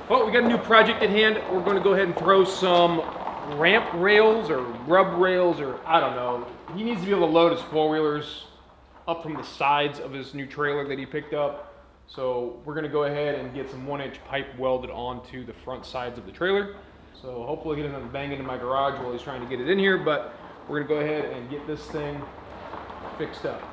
Well, we got a new project at hand. We're going to go ahead and throw some ramp rails or rub rails, or I don't know. He needs to be able to load his four-wheelers up from the sides of his new trailer that he picked up. So we're going to go ahead and get some 1-inch pipe welded onto the front sides of the trailer. So hopefully he doesn't bang into my garage while he's trying to get it in here, but we're going to go ahead and get this thing fixed up.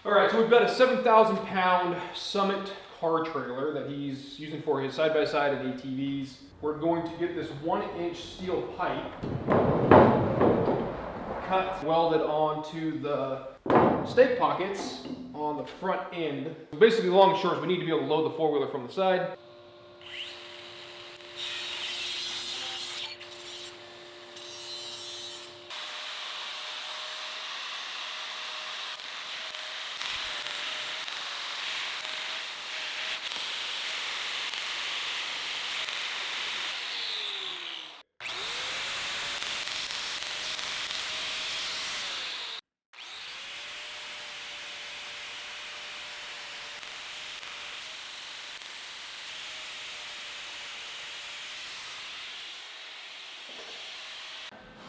All right, so we've got a 7,000-pound Summit car trailer that he's using for his side-by-side and ATVs. We're going to get this 1-inch steel pipe cut, welded onto the stake pockets on the front end. Basically, long and short is we need to be able to load the four-wheeler from the side.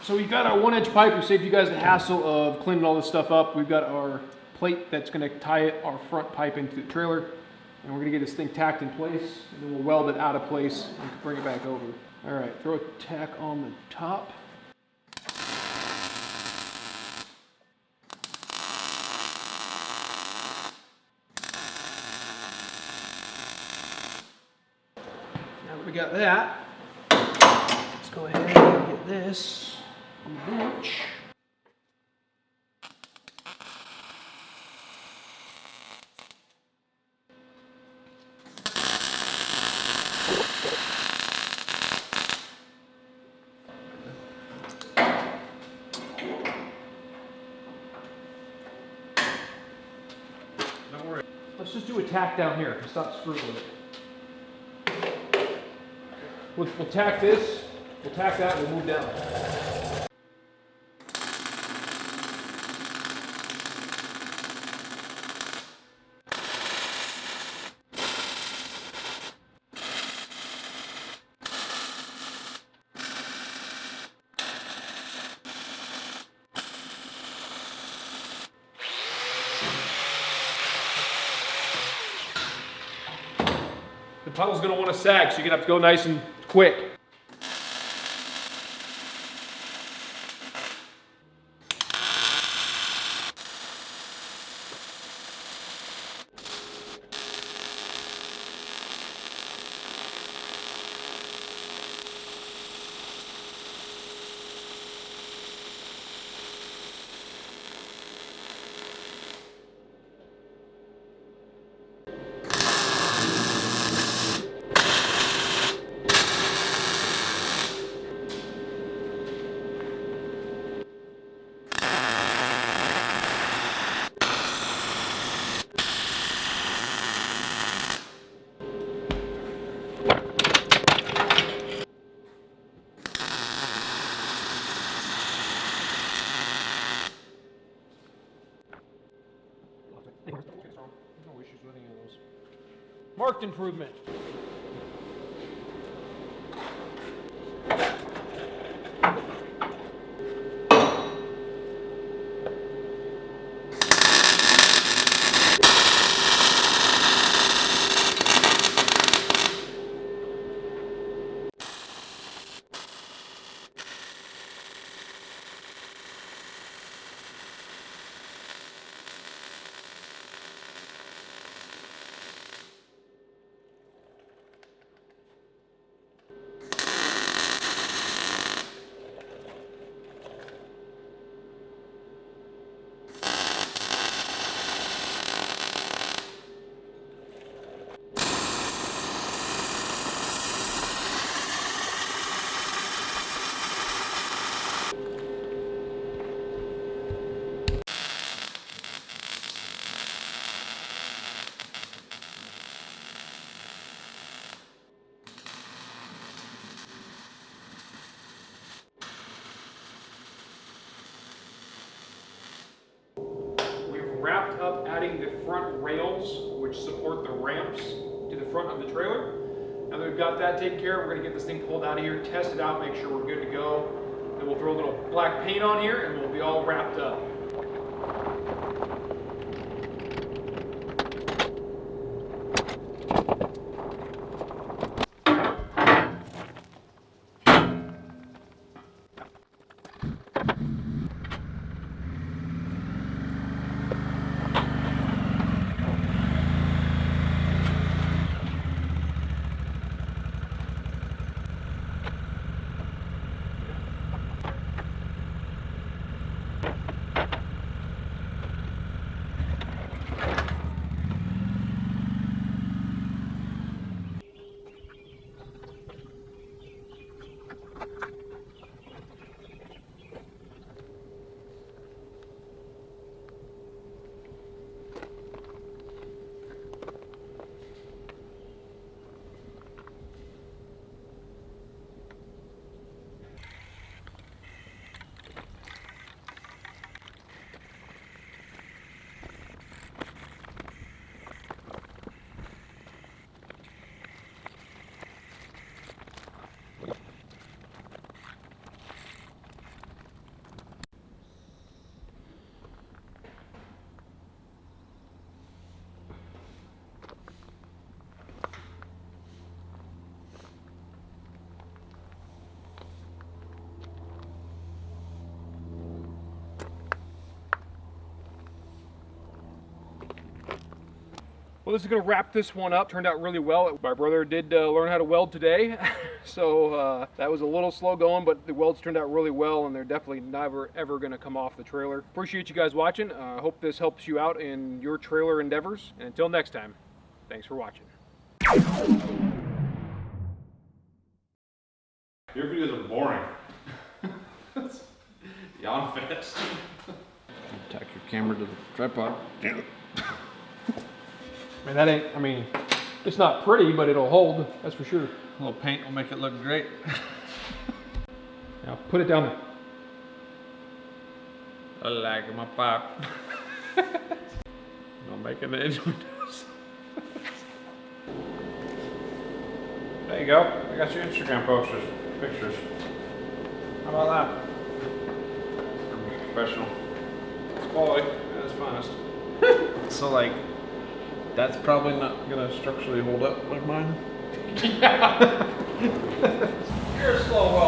So we've got our 1-inch pipe. We saved you guys the hassle of cleaning all this stuff up. We've got our plate that's going to tie our front pipe into the trailer. And we're going to get this thing tacked in place. And then we'll weld it out of place and bring it back over. All right, throw a tack on the top. Now that we got that, let's go ahead and get this on the bench. Don't worry. Let's just do a tack down here. Stop screwing with it. We'll tack this. We'll tack that. We'll move down. The tunnel's going to want to sag, so you're going to have to go nice and quick. No issues with any of those. Marked improvement. up adding the front rails, which support the ramps to the front of the trailer. Now that we've got that taken care of, we're gonna get this thing pulled out of here, test it out, make sure we're good to go. Then we'll throw a little black paint on here and we'll be all wrapped up. Well, this is going to wrap this one up. Turned out really well. My brother did learn how to weld today, so that was a little slow going, but the welds turned out really well, and they're definitely never ever going to come off the trailer. Appreciate you guys watching. I hope this helps you out in your trailer endeavors. And until next time, thanks for watching. Your videos are boring. Yawn fest. Attach your camera to the tripod. Man, that ain't, I mean, it's not pretty, but it'll hold, that's for sure. A little paint will make it look great. Now put it down there. I like my pop. I'm making the innuendos. There you go. I got your Instagram posters, pictures. How about that? Professional. It's quality at its finest. So like, that's probably not gonna structurally hold up like mine. You're a slow welder.